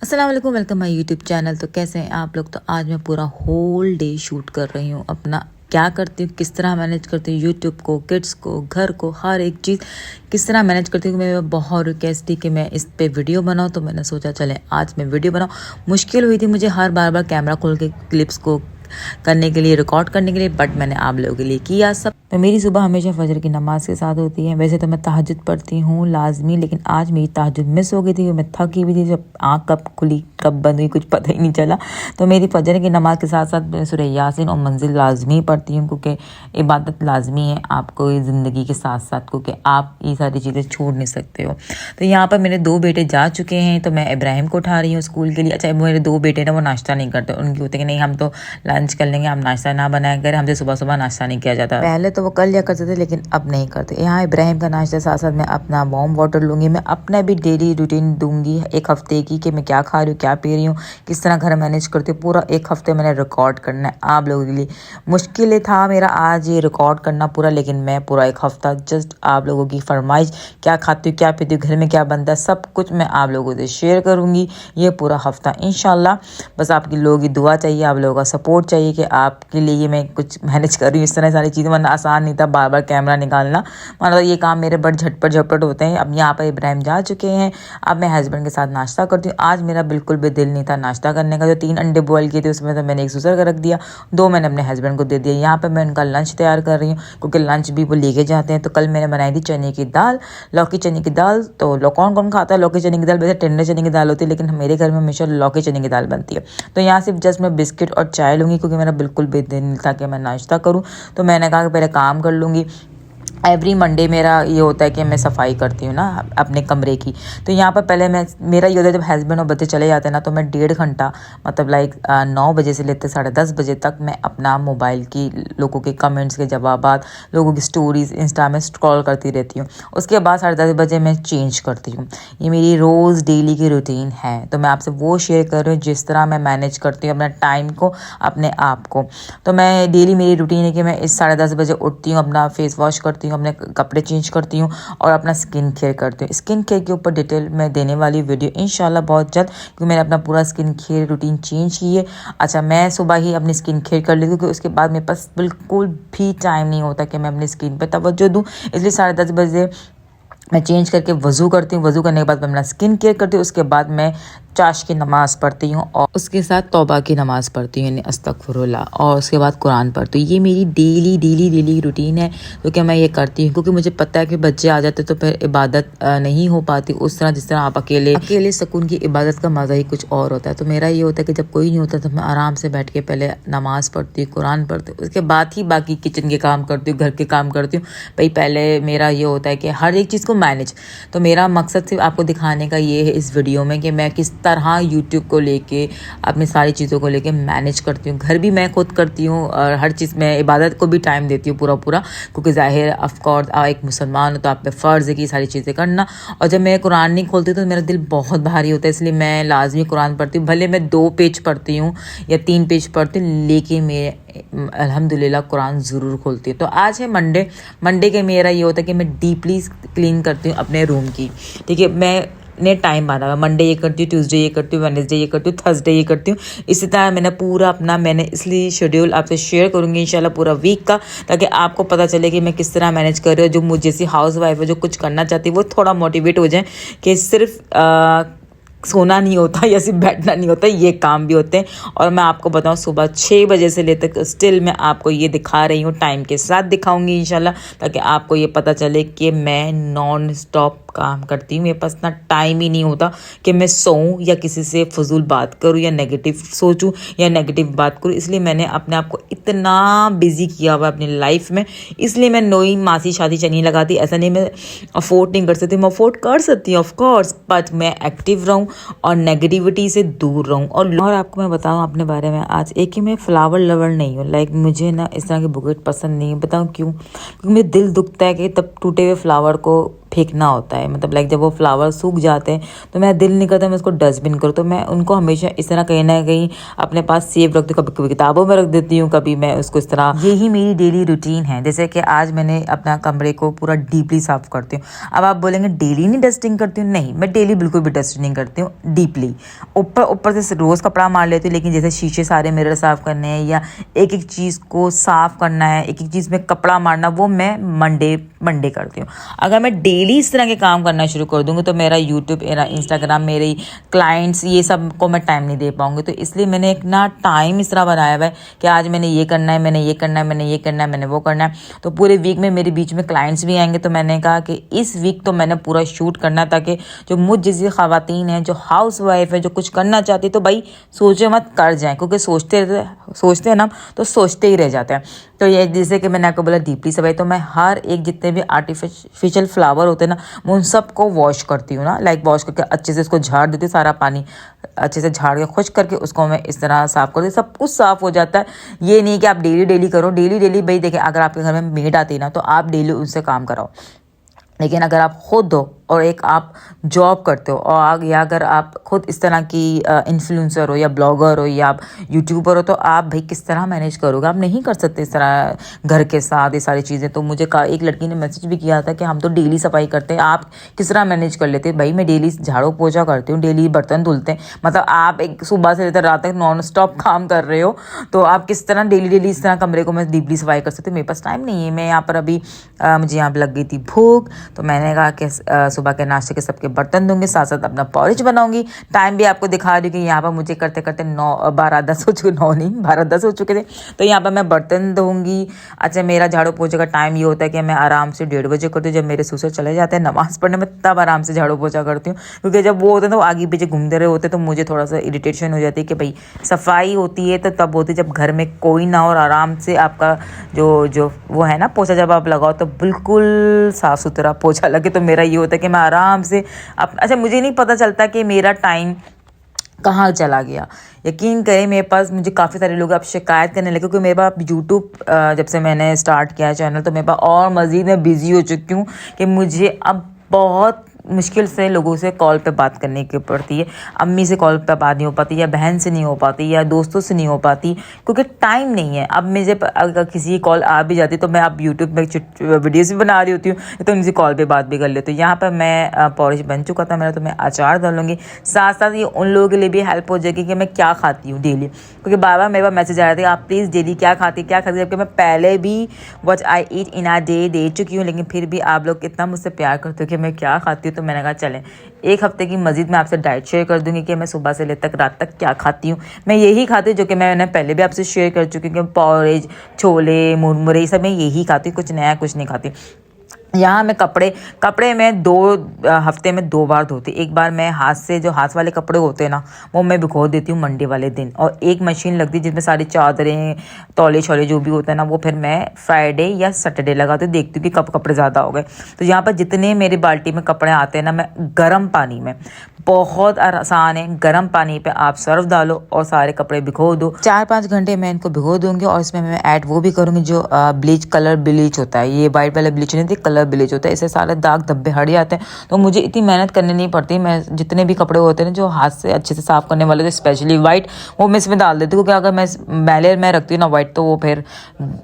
अस्सलाम वालेकुम, welcome my YouTube channel. तो कैसे हैं आप लोग। तो आज मैं पूरा होल डे शूट कर रही हूँ अपना, क्या करती हूँ, किस तरह मैनेज करती हूँ यूट्यूब को, किड्स को, घर को, हर एक चीज़ किस तरह मैनेज करती हूँ। मैं बहुत रिक्वेस्ट थी कि मैं इस पे वीडियो बनाऊँ, तो मैंने सोचा चले आज मैं वीडियो बनाऊँ। मुश्किल हुई थी मुझे हर बार कैमरा खोल के क्लिप्स को करने के लिए, रिकॉर्ड करने के लिए, बट मैंने आप लोगों के लिए किया सब। तो मेरी सुबह हमेशा फजर की नमाज के साथ होती है। वैसे तो मैं तहज्जुद पढ़ती हूँ लाजमी, लेकिन आज मेरी तहज्जुद मिस हो गई थी। मैं थकी हुई थी, जब आँख कब खुली कब बंद हुई कुछ पता ही नहीं चला। तो मेरी फजर की नमाज के साथ साथ मैं सूरह यासीन और मंजिल लाजमी पढ़ती हूँ, क्योंकि इबादत लाजमी है आपको ज़िंदगी के साथ साथ, क्योंकि आप ये सारी चीज़ें छोड़ नहीं सकते हो। तो यहाँ पर मेरे 2 बेटे जा चुके हैं, तो मैं इब्राहिम को उठा रही हूँ स्कूल के लिए। अच्छा, मेरे 2 बेटे ना वो नाश्ता नहीं करते, उनकी होते कि नहीं हम तो लंच कर लेंगे, हम नाश्ता ना बनाया करें, हमसे सुबह सुबह नाश्ता नहीं किया जाता। पहले तो वो कर लिया करते थे, लेकिन अब नहीं करते। यहाँ इब्राहिम का नाश्ता साथ साथ मैं अपना वार्म वाटर लूँगी। मैं अपना भी डेली रूटीन दूंगी एक हफ्ते की, कि मैं क्या खा रही हूँ, क्या पी रही हूँ, किस तरह घर मैनेज करती हूँ। पूरा एक हफ्ते मैंने रिकॉर्ड करना है आप लोगों के लिए। मुश्किल था मेरा आज ये रिकॉर्ड करना पूरा, लेकिन मैं पूरा एक हफ्ता जस्ट आप लोगों की फरमाइश, क्या खाती हूँ, क्या पीती हूँ, घर में क्या बनता है, सब कुछ मैं आप लोगों से शेयर करूँगी ये पूरा हफ्ता इंशाल्लाह। बस आपकी लोगों की दुआ चाहिए, आप लोगों का सपोर्ट चाहिए कि आपके लिए मैं कुछ मैनेज कर रही हूँ इस तरह सारी चीज़ें। वरना आसान नहीं था बार बार कैमरा निकालना, मतलब ये काम मेरे बड़े झटपट झटपट होते हैं। अब यहाँ पर इब्राहिम जा चुके हैं, अब मैं हस्बैंड के साथ नाश्ता करती हूँ। आज मेरा बिल्कुल भी दिल नहीं था नाश्ता करने का। जो 3 अंडे बॉयल किए थे उसमें तो मैंने 1 सुसर का रख दिया, 2 मैंने अपने हस्बैंड को दे दिया। यहाँ पर मैं उनका लंच तैयार कर रही हूँ, क्योंकि लंच भी वो लेके जाते हैं। तो कल मैंने बनाई थी चने की दाल, लौकी चने की दाल। तो कौन कौन खाता है लौकी चने की दाल, वैसे टिंडे चने की दाल होती है, लेकिन मेरे घर में हमेशा लौकी चने की दाल बनती है। तो यहाँ सिर्फ जस्ट मैं बिस्किट और चाय लूँगी, क्योंकि मेरा बिल्कुल भी दिल नहीं था कि मैं नाश्ता करूँ। तो मैंने कहा कि पहले काम कर लूँगी। एवरी मंडे मेरा ये होता है कि मैं सफाई करती हूँ ना अपने कमरे की। तो यहाँ पर पहले मेरा ये होता है, जब हस्बैंड और बच्चे चले जाते हैं ना, तो मैं 1.5 घंटा मतलब 9 बजे से लेते 10:30 बजे तक मैं अपना मोबाइल की लोगों के कमेंट्स के जवाबात, लोगों की स्टोरीज इंस्टा में स्क्रॉल करती रहती हूँ। उसके बाद 10:30 बजे मैं चेंज करती हूँ। ये मेरी रोज़ डेली की रूटीन है। तो मैं आपसे वो शेयर कर रही हूँ जिस तरह मैं मैनेज करती हूँ अपना टाइम को, अपने आप को। तो मैं डेली मेरी रूटीन है कि मैं इस 10:30 बजे उठती हूँ, अपना फेस वॉश करती हूँ, अपने कपड़े चेंज करती हूँ और अपना स्किन केयर करती हूँ। स्किन केयर के ऊपर डिटेल में देने वाली वीडियो इंशाल्लाह बहुत जल्द, क्योंकि मैंने अपना पूरा स्किन केयर रूटीन चेंज की है। अच्छा, मैं सुबह ही अपनी स्किन केयर कर लेती हूँ, क्योंकि उसके बाद मेरे पास बिल्कुल भी टाइम नहीं होता कि मैं अपनी स्किन पर तवज्जो दूँ। इसलिए 10:30 बजे मैं चेंज करके वज़ू करती हूँ। वज़ू करने के बाद मैं अपना स्किन केयर करती हूँ। उसके बाद मैं चाश की नमाज़ पढ़ती हूँ और उसके साथ तौबा की नमाज़ पढ़ती हूँ, यानी अस्तगफुरुल्लाह, और उसके बाद कुरान पढ़ती हूँ। ये मेरी डेली रूटीन है, क्योंकि मैं ये करती हूँ, क्योंकि मुझे पता है कि बच्चे आ जाते तो फिर इबादत नहीं हो पाती उस तरह जिस तरह आप अकेले सुकून की इबादत का मज़ा ही कुछ और होता है। तो मेरा ये होता है कि जब कोई नहीं होता तो मैं आराम से बैठ के पहले नमाज़ पढ़ती हूँ, कुरान पढ़ती हूँ, उसके बाद ही बाकी किचन के काम करती हूँ, घर के काम करती हूँ। भाई पहले मेरा ये होता है कि हर एक चीज़ को मैनेज। तो मेरा मकसद सिर्फ आपको दिखाने का ये है इस वीडियो में, कि मैं किस तरह यूट्यूब को लेके अपनी सारी चीज़ों को लेके मैनेज करती हूँ। घर भी मैं खुद करती हूँ और हर चीज़ में इबादत को भी टाइम देती हूँ पूरा, क्योंकि ज़ाहिर ऑफकोर्स एक मुसलमान हो तो आप पे फ़र्ज़ है कि सारी चीज़ें करना। और जब मैं कुरान नहीं खोलती तो मेरा दिल बहुत भारी होता है, इसलिए मैं लाजमी कुरान पढ़ती हूँ। भले मैं 2 पेज पढ़ती हूँ या 3 पेज पढ़ती हूँ, लेकिन मैं अल्हम्दुलिल्लाह कुरान ज़रूर खोलती हूँ। तो आज है मंडे के मेरा ये होता है कि मैं डीपली क्लीन करती हूँ अपने रूम की। ठीक है, मैंने टाइम बांधा हुआ, मंडे ये करती हूँ, ट्यूसडे ये करती हूँ, वेडनेसडे ये करती हूँ, थर्सडे ये करती हूँ। इसी तरह मैंने पूरा अपना इसलिए शेड्यूल आपसे शेयर करूँगी इंशाल्लाह पूरा वीक का, ताकि आपको पता चले कि मैं किस तरह मैनेज कर रही हूँ। जो मुझे जैसी हाउस वाइफ है जो कुछ करना चाहती है, वो थोड़ा मोटिवेट हो जाए कि सिर्फ सोना नहीं होता या सिर्फ बैठना नहीं होता, ये काम भी होते हैं। और मैं आपको बताऊं, सुबह 6 बजे से लेकर स्टिल मैं आपको ये दिखा रही हूँ, टाइम के साथ दिखाऊंगी इंशाल्लाह, ताकि आपको ये पता चले कि मैं नॉन स्टॉप काम करती हूँ। मेरे पास इतना टाइम ही नहीं होता कि मैं सोऊं या किसी से फजूल बात करूँ या नेगेटिव सोचूं या नेगेटिव बात करूँ। इसलिए मैंने अपने आप को इतना बिजी किया हुआ अपनी लाइफ में, इसलिए मैं नई मासी शादी नहीं लगाती। ऐसा नहीं मैं अफोर्ड नहीं कर सकती, मैं अफोर्ड कर सकती हूँ ऑफकोर्स, बट मैं एक्टिव रहूँ और नेगेटिविटी से दूर रहूँ। और आपको मैं बताऊँ अपने बारे में, आज एक ही मैं फ्लावर लवर नहीं हूँ। मुझे ना इस तरह के बुकेट पसंद नहीं है। बताऊँ क्यों? क्योंकि मेरा दिल दुखता है कि तब टूटे हुए फ्लावर को फेंकना होता है, मतलब लाइक जब वो फ्लावर सूख जाते हैं तो मेरा दिल नहीं करता मैं उसको डस्टबिन करूँ, तो मैं उनको हमेशा इस तरह कहीं ना कहीं अपने पास सेव रखती हूँ। कभी कभी किताबों में रख देती हूँ, कभी मैं उसको इस तरह, यही मेरी डेली रूटीन है। जैसे कि आज मैंने अपना कमरे को पूरा डीपली साफ करती हूँ। अब आप बोलेंगे डेली नहीं डस्टिंग करती हूँ, नहीं, मैं डेली बिल्कुल भी डस्टिंग नहीं करती हूँ। डीपली ऊपर ऊपर से रोज़ कपड़ा मार लेती हूँ, लेकिन जैसे शीशे सारे मिरर साफ करने हैं या एक एक चीज़ को साफ करना है, एक एक चीज़ में कपड़ा मारना, वो मैं मंडे करती हूँ। अगर मैं डेली इस तरह के काम करना शुरू कर दूँगी तो मेरा यूट्यूब, मेरा इंस्टाग्राम, मेरे क्लाइंट्स, ये सब को मैं टाइम नहीं दे पाऊँगी। तो इसलिए मैंने एक ना टाइम इस तरह बनाया हुआ है कि आज मैंने ये करना है, मैंने ये करना है, मैंने ये करना है, मैंने वो करना है। तो पूरे वीक में मेरे बीच में क्लाइंट्स भी आएंगे, तो मैंने कहा कि इस वीक तो मैंने पूरा शूट करना, ताकि जो मुझ जैसी ख़वातीन हैं, जो हाउस वाइफ है, जो कुछ करना चाहती, तो भाई सोचे मत कर जाएं, क्योंकि सोचते हैं ना तो सोचते ही रह जाते हैं। तो ये जैसे कि मैंने आपको बोला डीपली सफाई, तो मैं हर एक जितने भी आर्टिफिशियल फ्लावर होते हैं ना, मैं उन सबको वॉश करती हूँ ना, लाइक वॉश करके अच्छे से उसको झाड़ देती हूँ, सारा पानी अच्छे से झाड़ के खुश करके उसको मैं इस तरह साफ़ करती हूँ, सब कुछ साफ़ हो जाता है। ये नहीं कि आप डेली करो, डेली भाई देखिए, अगर आपके घर में मेड आती है ना तो आप डेली उनसे काम कराओ, लेकिन अगर आप खुद हो और एक आप जॉब करते हो और या अगर आप खुद इस तरह की इन्फ्लुएंसर हो या ब्लॉगर हो या आप यूट्यूबर हो, तो आप भाई किस तरह मैनेज करोगे? आप नहीं कर सकते इस तरह घर के साथ ये सारी चीज़ें। तो मुझे एक लड़की ने मैसेज भी किया था कि हम तो डेली सफाई करते हैं, आप किस तरह मैनेज कर लेते हैं? भाई मैं डेली झाड़ू पोछा करती हूँ, डेली बर्तन धुलते हैं, मतलब आप एक सुबह से लेकर रात तक नॉन स्टॉप काम कर रहे हो, तो आप किस तरह डेली इस तरह कमरे को मैं डीपली सफाई कर सकती हूँ? मेरे पास टाइम नहीं है। मैं यहाँ पर अभी मुझे यहाँ पर लग गई थी भूख, तो मैंने कहा कि सुबह के नाश्ते के सबके बर्तन दूंगी, साथ साथ अपना पॉरिज बनाऊंगी। टाइम भी आपको दिखा रही हूँ कि यहाँ पर मुझे करते करते 12-10 हो चुके, 9 नहीं 12-10 हो चुके थे। तो यहाँ पर मैं बर्तन धोऊंगी। अच्छा, मेरा झाड़ू पोछे का टाइम ये होता है कि मैं आराम से 1:30 बजे करती हूँ, जब मेरे ससुर चले जाते हैं नमाज़ पढ़ने में, तब आराम से झाड़ू पोछा करती हूँ। क्योंकि जब वो होते हैं तो आगे पीछे घूमते रहे होते, तो मुझे थोड़ा सा इरिटेशन हो जाती है कि भाई सफाई होती है तो तब होती है जब घर में कोई ना हो और आराम से आपका जो वो है ना पोछा, जब आप लगाओ तो बिल्कुल साफ़ सुथरा पोछा लगे। तो मेरा ये होता है कि मैं आराम से अच्छा, मुझे नहीं पता चलता कि मेरा टाइम कहाँ चला गया। यकीन करें, मेरे पास मुझे काफ़ी सारे लोग अब शिकायत करने लगे, क्योंकि मेरे पास यूट्यूब जब से मैंने स्टार्ट किया चैनल, तो मेरे पास और मज़ीद मैं बिज़ी हो चुकी हूँ कि मुझे अब बहुत मुश्किल से लोगों से कॉल पे बात करने की पड़ती है। अम्मी से कॉल पे बात नहीं हो पाती, या बहन से नहीं हो पाती, या दोस्तों से नहीं हो पाती, क्योंकि टाइम नहीं है। अब मुझे अगर किसी की कॉल आ भी जाती तो मैं अब यूट्यूब में वीडियोस भी बना रही होती हूँ, तो उनसे कॉल पे बात भी कर लेती हूँ। यहाँ पर मैं पॉरिज बन चुका था मेरा, तो मैं अचार डालूंगी। साथ साथ ये उन लोगों के लिए भी हेल्प हो जाएगी कि मैं क्या खाती हूँ डेली, क्योंकि बार बार मेरे पास मैसेज आ रहे थे आप प्लीज़ डेली क्या खाती, जबकि मैं पहले भी what I eat in uh day they चुकी हूँ, लेकिन फिर भी आप लोग इतना मुझसे प्यार करते हो कि मैं क्या खाती हूँ। तो मैंने कहा चलें एक हफ्ते की मजीद मैं आपसे डाइट शेयर कर दूंगी कि मैं सुबह से लेकर तक रात तक क्या खाती हूँ। मैं यही खाती हूँ जो कि मैंने पहले भी आपसे शेयर कर चुकी हूँ कि पॉरेज, छोले, मुरमुरे, ये सब मैं यही खाती हूँ, कुछ नया कुछ नहीं खाती। यहाँ मैं कपड़े में 2 हफ्ते में 2 बार धोती। एक बार मैं हाथ से, जो हाथ वाले कपड़े होते हैं ना, वो मैं भिगो देती हूँ मंडे वाले दिन, और एक मशीन लगती है जिसमें सारी चादरें, तौले शौले जो भी होता है ना, वो फिर मैं फ्राइडे या सैटरडे लगाती हूँ, देखती हूँ कि कब कपड़े ज़्यादा हो गए। तो यहाँ पर जितने मेरी बाल्टी में कपड़े आते हैं ना, मैं गर्म पानी में, बहुत आसान है, गर्म पानी पे आप सर्फ डालो और सारे कपड़े भिगो दो। 4-5 घंटे मैं इनको भिगो दूंगी, और इसमें मैं ऐड वो भी करूँगी जो कलर ब्लीच होता है। ये वाइट वाला ब्लीच नहीं थी, कलर ब्लीच होता है, इससे सारे दाग धब्बे हट जाते हैं। तो मुझे इतनी मेहनत करनी नहीं पड़ती। मैं जितने भी कपड़े होते हैं जो हाथ से अच्छे से साफ़ करने वाले थे, स्पेशली वाइट, वो मैं इसमें डाल देती हूँ, क्योंकि अगर मैं मैले में रखती हूँ ना वाइट, तो वो फिर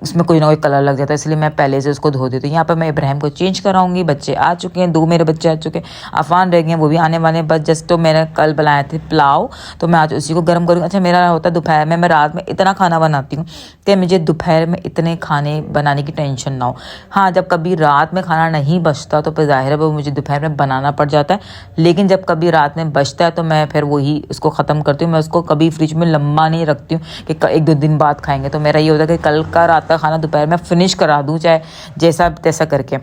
उसमें कोई ना कोई कलर लग जाता है, इसलिए मैं पहले से उसको धो देती हूँ। यहाँ पर मैं इब्राहिम को चेंज कराऊंगी। बच्चे आ चुके हैं, 2 मेरे बच्चे आ चुके हैं, अफान रह गए हैं, वो भी आने वाले हैं। बस जस्ट तो मैंने कल बनाए थे पुलाव, तो मैं आज उसी को गर्म करूँगी। अच्छा, मेरा होता है दोपहर में, मैं रात में इतना खाना बनाती हूँ कि मुझे दोपहर में इतने खाने बनाने की टेंशन ना हो। हाँ, जब कभी रात में खाना नहीं बचता तो फिर ज़ाहिर है वो मुझे दोपहर में बनाना पड़ जाता है, लेकिन जब कभी रात में बचता है तो मैं फिर वही उसको ख़त्म करती हूँ। मैं उसको कभी फ्रिज में लंबा नहीं रखती हूँ कि 1-2 दिन बाद खाएंगे। तो मेरा ये होता है कि कल का रात का खाना दोपहर में फिनिश करा दूँ, चाहे जैसा तैसा करके।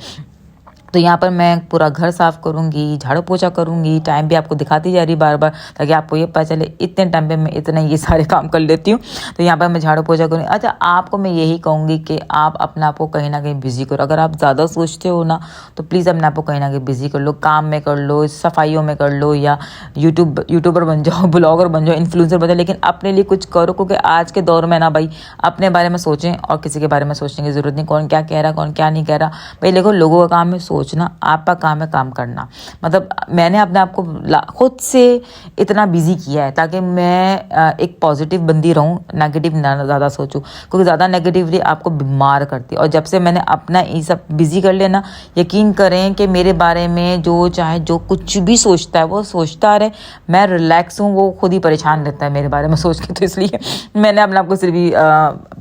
तो यहाँ पर मैं पूरा घर साफ़ करूँगी, झाड़ू पोछा करूँगी। टाइम भी आपको दिखाती जा रही बार बार, ताकि आपको ये पता चले इतने टाइम पे मैं इतने ये सारे काम कर लेती हूँ। तो यहाँ पर मैं झाड़ू पोछा करूँगी। अच्छा, आपको मैं यही कहूँगी कि आप अपने आप को कहीं ना कहीं बिज़ी करो। अगर आप ज़्यादा सोचते हो ना, तो प्लीज़ अपने आप को कहीं ना कहीं बिज़ी कर लो, काम में कर लो, सफाइयों में कर लो, या यूट्यूबर बन जाओ, ब्लॉगर बन जाओ, इन्फ्लुएंसर बन जाओ, लेकिन अपने लिए कुछ करो। क्योंकि आज के दौर में ना भाई अपने बारे में सोचें और किसी के बारे में सोचने की ज़रूरत नहीं, कौन क्या कह रहा, कौन क्या नहीं कह रहा। भाई देखो, लोगों का काम है सोचना, आपका काम है काम करना। मतलब मैंने अपने आप को खुद से इतना बिजी किया है ताकि मैं एक पॉजिटिव बंदी रहूं, नेगेटिव ना ज़्यादा सोचूं, क्योंकि ज़्यादा नेगेटिवली आपको बीमार करती है। और जब से मैंने अपना ये सब बिजी कर लिया ना, यकीन करें कि मेरे बारे में जो चाहे जो कुछ भी सोचता है वो सोचता रहे, मैं रिलैक्स हूँ, वो खुद ही परेशान रहता है मेरे बारे में सोच के। तो इसलिए मैंने अपने आप को सिर्फ भी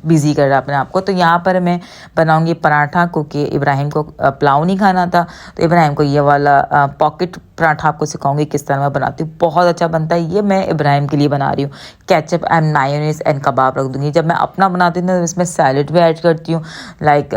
बिजी कर रहा अपने आप को। तो यहाँ पर मैं बनाऊंगी पराठा, क्योंकि इब्राहिम को पुलाव नहीं खाना था, तो इब्राहिम को ये वाला पॉकेट पराठा आपको सिखाऊंगी किस तरह मैं बनाती हूँ। बहुत अच्छा बनता है ये, मैं इब्राहिम के लिए बना रही हूँ। केचप एंड मायोनीज एंड कबाब रख दूंगी। जब मैं अपना बनाती हूँ तो इसमें सैलड भी ऐड करती हूँ, लाइक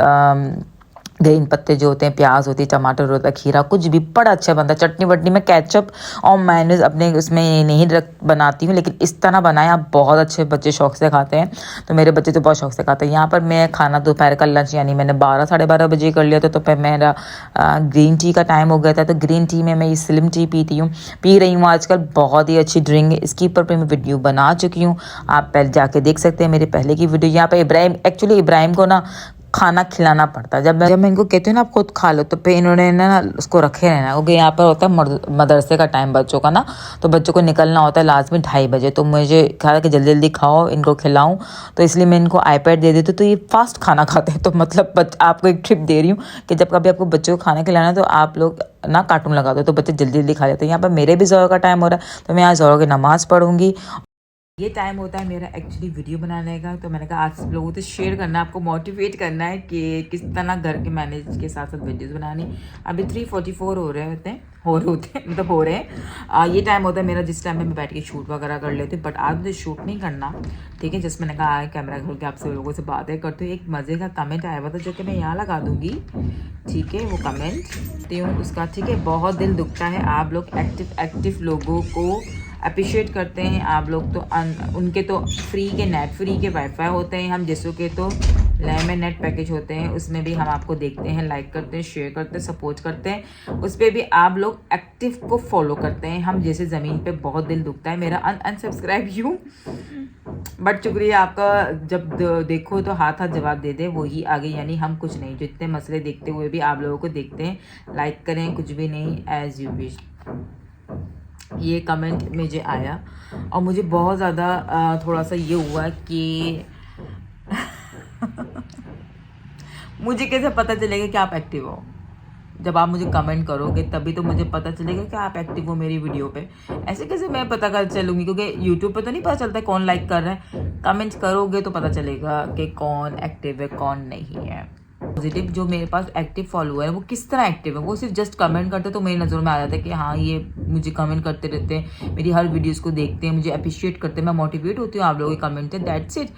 ग्रीन पत्ते जो होते हैं, प्याज होती है, टमाटर होता है, खीरा, कुछ भी बड़ा अच्छा बनता है। चटनी वटनी में केचप और मायोनीज अपने उसमें नहीं बनाती हूँ, लेकिन इस तरह बनाए आप बहुत अच्छे बच्चे शौक से खाते हैं। तो मेरे बच्चे तो बहुत शौक से खाते हैं। यहाँ पर मैं खाना दोपहर का लंच यानी मैंने 12 साढ़े 12 बजे कर लिया था। तो फिर मेरा ग्रीन टी का टाइम हो गया था, तो ग्रीन टी में मैं ये स्लिम टी पी रही हूँ आजकल। बहुत ही अच्छी ड्रिंक है, इसके ऊपर पर मैं वीडियो बना चुकी हूँ, आप पहले जाके देख सकते हैं मेरे पहले की वीडियो। यहाँ पर इब्राहिम को ना खाना खिलाना पड़ता है। जब मैं इनको कहती हूँ ना आप खुद खा लो, तो फिर इन्होंने ना उसको रखे रहना, क्योंकि यहाँ पर होता है मदरसे का टाइम बच्चों का ना, तो बच्चों को निकलना होता है लास्ट में 2:30 बजे। तो मुझे कहा कि जल्दी जल्दी खाओ, इनको खिलाऊं, तो इसलिए मैं इनको आईपैड दे देती हूँ, तो ये फास्ट खाना खाते हैं। तो मतलब आपको एक ट्रिप दे रही हूँ कि जब कभी आपको बच्चों को खाना खिलाना है तो आप लोग ना कार्टून लगा दो, तो बच्चे जल्दी जल्दी खा लेते हैं। यहाँ पर मेरे भी ज़ोहर का टाइम हो रहा है, तो मैं यहाँ ज़ोहर की नमाज़ पढ़ूंगी। ये टाइम होता है मेरा एक्चुअली वीडियो बनाने का। तो मैंने कहा आज सब लोगों से शेयर करना है, आपको मोटिवेट करना है कि किस तरह घर के मैनेज के साथ साथ वीडियोस बनानी। अभी 3:44 हो रहे हैं। ये टाइम होता है मेरा जिस टाइम में मैं बैठ के शूट वगैरह कर लेती हूँ। बट आज मुझे शूट नहीं करना, ठीक है। जस्ट मैंने कहा कैमरा खोल के आपसे लोगों से बातें करती हूँ। एक मज़े का कमेंट आया हुआ था जो कि मैं यहाँ लगा दूँगी, ठीक है। वो कमेंट हूँ उसका, ठीक है। बहुत दिल दुखता है, आप लोग एक्टिव लोगों को अप्रिशिएट करते हैं। आप लोग तो उनके तो फ्री के वाईफाई होते हैं, हम जैसों के तो लेमन नेट पैकेज होते हैं, उसमें भी हम आपको देखते हैं, लाइक करते हैं, शेयर करते हैं, सपोर्ट करते हैं। उस पर भी आप लोग एक्टिव को फॉलो करते हैं, हम जैसे ज़मीन पे। बहुत दिल दुखता है मेरा अनसब्सक्राइब यूँ, बट शुक्रिया आपका। जब देखो तो हाथ जवाब दे दे वही आगे, यानी हम कुछ नहीं, जितने मसले देखते हुए भी आप लोगों को देखते हैं। लाइक करें, कुछ भी नहीं, एज यू विश। ये कमेंट मुझे आया और मुझे बहुत ज़्यादा थोड़ा सा ये हुआ कि मुझे कैसे पता चलेगा कि आप एक्टिव हो। जब आप मुझे कमेंट करोगे तभी तो मुझे पता चलेगा कि आप एक्टिव हो मेरी वीडियो पे। ऐसे कैसे मैं पता कर चलूँगी, क्योंकि यूट्यूब पे तो नहीं पता चलता कौन लाइक कर रहा है। कमेंट करोगे तो पता चलेगा कि कौन एक्टिव है कौन नहीं है। पॉजिटिव जो मेरे पास एक्टिव फॉलोअर है वो किस तरह एक्टिव है, वो सिर्फ जस्ट कमेंट करते तो मेरी नज़रों में आ जाता है कि हाँ ये मुझे कमेंट करते रहते हैं, मेरी हर वीडियोस को देखते हैं, मुझे अप्रिशिएट करते हैं, मैं मोटिवेट होती हूँ आप लोगों के कमेंट से, दैट्स इट।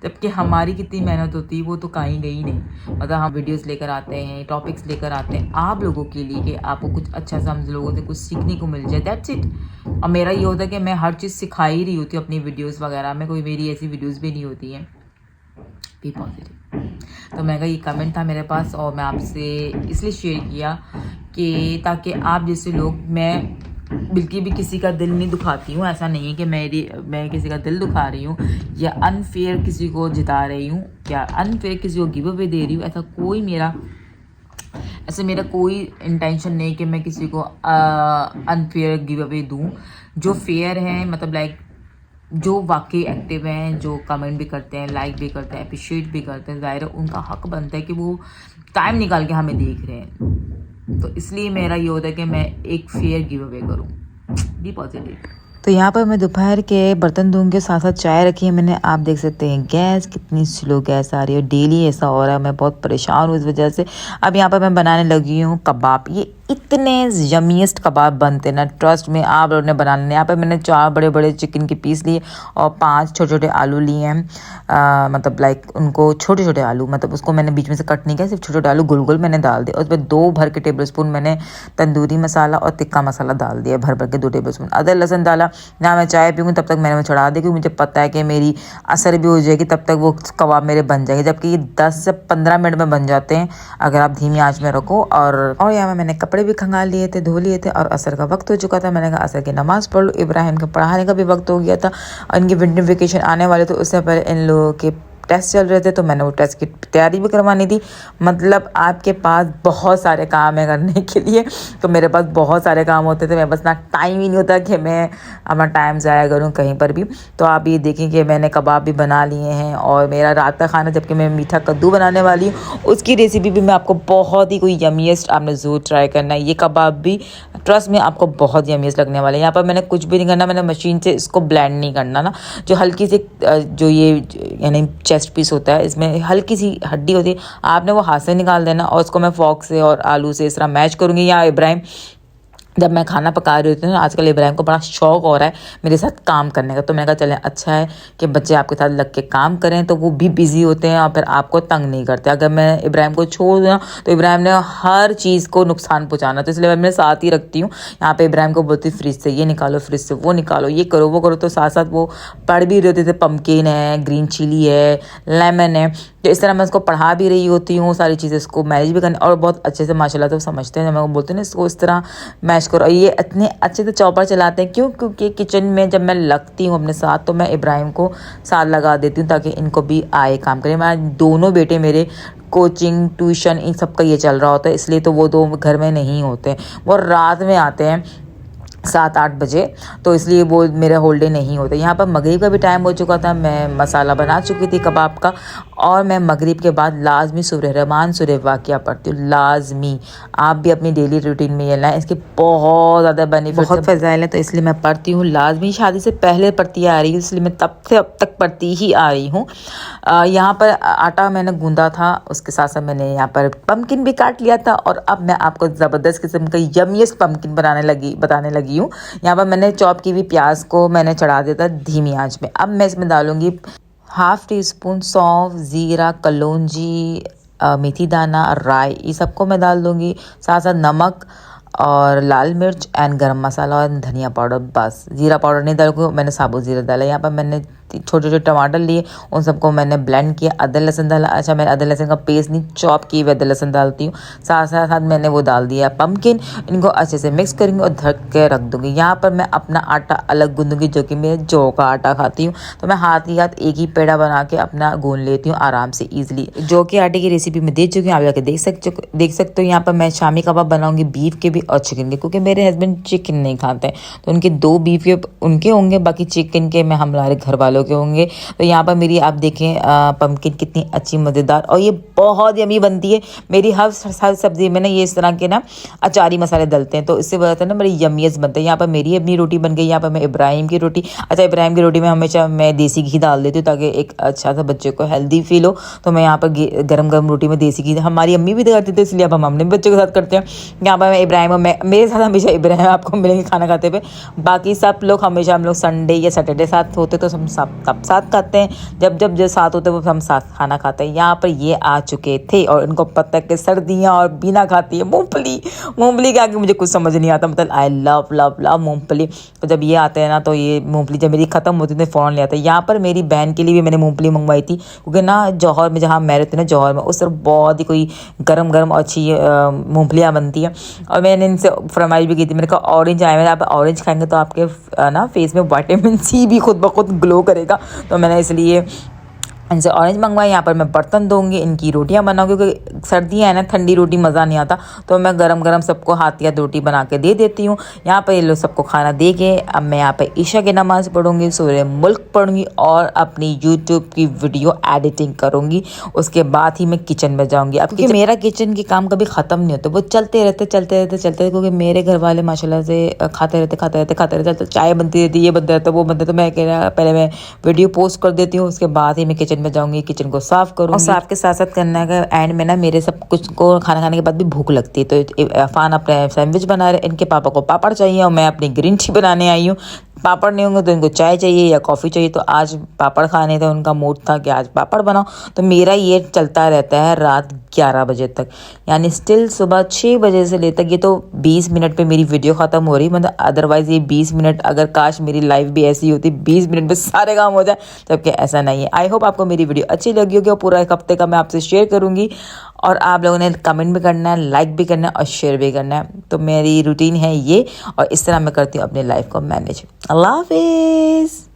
जबकि हमारी कितनी मेहनत होती है वो तो कहीं गई नहीं। मतलब हम वीडियोस लेकर आते हैं, टॉपिक्स लेकर आते हैं आप लोगों के लिए कि आपको कुछ अच्छा सा हम लोगों से कुछ सीखने को मिल जाए, दैट्स इट। और मेरा ये होता है कि मैं हर चीज़ सिखा ही रही होती हूँ अपनी वीडियोस वगैरह में, कोई मेरी ऐसी वीडियोस भी नहीं होती हैं। Be positive. तो मैं कहा ये कमेंट था मेरे पास और मैं आपसे इसलिए शेयर किया कि ताकि आप जैसे लोग, मैं बिल्कुल भी किसी का दिल नहीं दुखाती हूँ, ऐसा नहीं है कि मैं किसी का दिल दुखा रही हूँ या अनफेयर किसी को जिता रही हूँ या अनफेयर किसी को गिव अवे दे रही हूँ। ऐसा मेरा कोई इंटेंशन नहीं कि मैं किसी को अनफेयर गिव अवे दूँ। जो फेयर है, मतलब लाइक जो वाकई एक्टिव हैं, जो कमेंट भी करते हैं, लाइक भी करते हैं, अप्रिशिएट भी करते हैं, ज़ाहिर है उनका हक बनता है कि वो टाइम निकाल के हमें देख रहे हैं। तो इसलिए मेरा ये होता है कि मैं एक फेयर गिव अवे करूँ। Be positive. तो यहाँ पर मैं दोपहर के बर्तन धोंगे, साथ साथ चाय रखी है मैंने। आप देख सकते हैं गैस कितनी स्लो गैस आ रही है, डेली ऐसा हो रहा है, मैं बहुत परेशान हूँ इस वजह से। अब यहाँ पर मैं बनाने लगी हूँ कबाब। ये इतने यमीएस्ट कबाब बनते ना, ट्रस्ट में आप लोगों ने बनाने। यहाँ पर मैंने 4 बड़े बड़े चिकन के पीस लिए और 5 छोटे छोटे आलू लिए हैं। मतलब लाइक उनको छोटे छोटे आलू, मतलब उसको मैंने बीच में से कट नहीं किया, सिर्फ छोटे छोटे आलू गोल गोल मैंने डाल दिए। और उसमें 2 भर के टेबल स्पून मैंने तंदूरी मसाला और तिक्का मसाला डाल दिया, भर भर के 2 टेबल स्पून। अदरक लहसुन डाला ना। मैं चाय पीऊँगी तब तक मैंने वो चढ़ा दी, क्योंकि मुझे पता है कि मेरी असर भी हो जाएगी, तब तक वो कबाब मेरे बन जाएंगे। जबकि ये 10 से 15 मिनट में बन जाते हैं अगर आप धीमी आंच में रखो। और यहाँ मैंने कपड़े भी खंगाल लिए थे, धो लिए थे और असर का वक्त हो चुका था। मैंने कहा असर की नमाज़ पढ़ लो, इब्राहिम के पढ़ाने का भी वक्त हो गया था और इनकी विंटर वेकेशन आने वाले, तो उससे पहले इन लोगों के टेस्ट चल रहे थे, तो मैंने वो टेस्ट की तैयारी भी करवानी थी। मतलब आपके पास बहुत सारे काम है करने के लिए, तो मेरे पास बहुत सारे काम होते थे, मेरे पास ना टाइम ही नहीं होता कि मैं अपना टाइम ज़ाया करूँ कहीं पर भी। तो आप ये देखें कि मैंने कबाब भी बना लिए हैं और मेरा रात का खाना, जबकि मैं मीठा कद्दू बनाने वाली हूँ, उसकी रेसिपी भी मैं आपको बहुत ही कोई यमीएस्ट आपने ज़रूर ट्राई करना है। ये कबाब भी ट्रस्ट में आपको बहुत यमीएस्ट लगने वाले हैं। यहाँ पर मैंने कुछ भी नहीं करना, मैंने मशीन से इसको ब्लेंड नहीं करना ना, जो हल्की सी जो ये यानी चेस्ट पीस होता है, इसमें हल्की सी हड्डी होती है, आपने वो हाथ से निकाल देना और उसको मैं फॉर्क से और आलू से इस तरह मैश करूँगी। या इब्राहिम जब मैं खाना पका रही होती हूँ ना, आजकल इब्राहिम को बड़ा शौक हो रहा है मेरे साथ काम करने का, तो मैंने कहा चलें अच्छा है कि बच्चे आपके साथ लग के काम करें, तो वो भी बिजी होते हैं और फिर आपको तंग नहीं करते। अगर मैं इब्राहिम को छोड़ दूँ तो इब्राहिम ने हर चीज़ को नुकसान पहुँचाना, तो इसलिए मैं साथ ही रखती हूँ। यहाँ पे इब्राहिम को बोलती फ्रिज से ये निकालो, फ्रिज से वो निकालो, ये करो वो करो, तो साथ साथ वो पढ़ भी रहे होते थे। पम्पकिन है, ग्रीन चिली है, लेमन है, तो इस तरह मैं उसको पढ़ा भी रही होती हूँ, सारी चीज़ें इसको मैनेज भी करनी, और बहुत अच्छे से माशाल्लाह तो समझते हैं। जब मैं बोलती हूँ ना इसको इस तरह मैश करो, ये इतने अच्छे से चॉपर चलाते हैं। क्यों? क्योंकि किचन में जब मैं लगती हूँ अपने साथ, तो मैं इब्राहिम को साथ लगा देती हूँ ताकि इनको भी आए काम करें। मैं दोनों बेटे मेरे कोचिंग ट्यूशन इन सब का ये चल रहा होता है, इसलिए तो वो दो घर में नहीं होते, वो रात में आते हैं 7-8 बजे, तो इसलिए वो मेरे होल डे नहीं होते। यहाँ पर मगरिब का भी टाइम हो चुका था, मैं मसाला बना चुकी थी कबाब का, और मैं मगरिब के बाद लाजमी सूरह रहमान सूरह वाक़िया पढ़ती हूँ। लाजमी आप भी अपनी डेली रूटीन में ये लाएँ, इसके बहुत ज़्यादा बेनिफिट, बहुत फ़ज़ाइल है, तो इसलिए मैं पढ़ती हूँ लाजमी। शादी से पहले पढ़ती आ रही हूँ, इसलिए मैं तब से अब तक पढ़ती ही आ रही हूँ। यहाँ पर आटा मैंने गूंदा था, उसके साथ साथ मैंने यहाँ पर पम्पकिन भी काट लिया था, और अब मैं आपको ज़बरदस्त किस्म का यमीएस्ट पम्पकिन बताने लगी हूँ। यहाँ पर मैंने चॉप की हुई प्याज को मैंने चढ़ा दिया था धीमी आंच में। अब मैं इसमें डालूंगी 1/2 टीस्पून सौंफ, ज़ीरा, कलौंजी, मेथी दाना, राई, ये सबको मैं डाल दूँगी। साथ साथ नमक और लाल मिर्च एंड गरम मसाला और धनिया पाउडर, बस। ज़ीरा पाउडर नहीं डालूंगी, मैंने साबुत ज़ीरा डाला। यहाँ पर मैंने छोटे छोटे टमाटर लिए, उन सबको मैंने ब्लेंड किया। अदरक लहसुन डाला, अच्छा मैं अदरक लहसुन का पेस्ट नहीं, चॉप किए हुए अदरक लहसुन डालती हूँ। साथ साथ मैंने वो डाल दिया पम्पकिन, इनको अच्छे से मिक्स करूँगी और ढक के रख दूँगी। यहाँ पर मैं अपना आटा अलग गूंदूँगी, जो कि मैं जौ का आटा खाती हूँ, तो मैं हाथ ही हाथ एक ही पेड़ा बना के अपना गूंद लेती हूँ आराम से ईजिली। जौ के आटे की रेसिपी मैं दे चुकी हूँ, आप जाके देख सकते हो। यहाँ पर मैं शामी कबाब बनाऊँगी बीफ के भी और चिकन के, क्योंकि मेरे हस्बैंड चिकन नहीं खाते हैं, तो उनके 2 बीफ के उनके होंगे, बाकी चिकन के मैं हमारे घर वालों के होंगे। तो यहाँ पर मेरी आप देखें पम्पकिन कितनी अच्छी मज़ेदार और ये बहुत यमी बनती है। मेरी हर सब्जी में ना ये इस तरह के ना अचारी मसाले डलते हैं, तो इससे वजह से ना बड़ी यमीयत बनते हैं। यहाँ पर मेरी अपनी रोटी बन गई। यहाँ पर मैं इब्राहिम की रोटी, अच्छा इब्राहिम की रोटी में हमेशा मैं देसी घी डाल देती हूँ ताकि एक अच्छा सा बच्चे को हेल्दी फील हो। तो मैं यहाँ पर गरम गरम रोटी में देसी घी, हमारी अम्मी भी करती थी, इसलिए अब हम अपने बच्चों के साथ करते हैं। यहाँ पर मैं इब्राहिम और मैं, मेरे साथ हमेशा इब्राहिम आपको मिलेंगे खाना खाते हुए। बाकी सब लोग हमेशा हम लोग संडे या सैटरडे साथ होते, तो हम सब तब साथ खाते हैं, जब साथ होते वो हम साथ खाना खाते हैं। यहाँ पर ये आ चुके थे और इनको पता है कि सर्दियाँ और बिना खाती है मूंगफली के आगे मुझे कुछ समझ नहीं आता। मतलब आई लव लव लव मूंगफली। तो जब ये आते हैं ना, तो ये मूंगफली जब मेरी ख़त्म होती है तो फ़ौरन ले आता है। यहाँ पर मेरी बहन के लिए भी मैंने मूंगफली मंगवाई थी, क्योंकि ना जौहर में जहाँ मैं रहती हूँ ना, जौहर में उस तरफ बहुत ही कोई गरम गरम अच्छी मूंगफलियाँ बनती हैं। और मैंने इनसे फरमाइश भी की थी, मैंने कहा ऑरेंज आए हैं, आप ऑरेंज खाएंगे तो आपके ना फेस में विटामिन सी भी खुद ब खुद ग्लो करेगा। तो मैंने इसलिए इनसे ऑरेंज मंगवाई। यहाँ पर मैं बर्तन दूंगी, इनकी रोटियां बनाऊंगी, क्योंकि सर्दियाँ है ना, ठंडी रोटी मज़ा नहीं आता, तो मैं गरम गरम सबको हाथ या रोटी बना के दे देती हूँ। यहाँ पर ये लोग सबको खाना दे के अब मैं यहाँ पर ईशा की नमाज़ पढ़ूंगी, सूरह मुल्क पढ़ूंगी और अपनी यूट्यूब की वीडियो एडिटिंग करूँगी। उसके बाद ही मैं किचन में जाऊँगी। अब क्योंकि मेरा किचन के काम कभी ख़त्म नहीं होते, वो चलते रहते, क्योंकि मेरे घर वाले माशाल्लाह से खाते रहते, चाय बनती रहती, ये बनता रहता, वो बनता। तो मैं कह रहा पहले मैं वीडियो पोस्ट कर देती हूँ, उसके बाद ही मैं किचन में जाऊंगी, किचन को साफ करूंगी। और साफ के साथ साथ करने का एंड में ना मेरे सब कुछ को खाना खाने के बाद भी भूख लगती है, तो अफान अपने सैंडविच बना रहे, इनके पापा को पापड़ चाहिए और मैं अपनी ग्रीन टी बनाने आई हूँ। पापड़ नहीं होंगे तो इनको चाय चाहिए या कॉफ़ी चाहिए, तो आज पापड़ खाने थे, उनका मूड था कि आज पापड़ बनाओ। तो मेरा ये चलता रहता है रात 11 बजे तक, यानी स्टिल सुबह 6 बजे से ले तक। ये तो 20 मिनट पे मेरी वीडियो ख़त्म हो रही, मतलब अदरवाइज़ ये 20 मिनट, अगर काश मेरी लाइफ भी ऐसी होती 20 मिनट में सारे काम हो जाए, जबकि ऐसा नहीं है। आई होप आपको मेरी वीडियो अच्छी लगी होगी, और पूरा एक हफ्ते का मैं आपसे शेयर करूँगी, और आप लोगों ने कमेंट भी करना है, लाइक भी करना है और शेयर भी करना है। तो मेरी रूटीन है ये, और इस तरह मैं करती हूँ अपनी लाइफ को मैनेज। अल्लाह हाफिज़।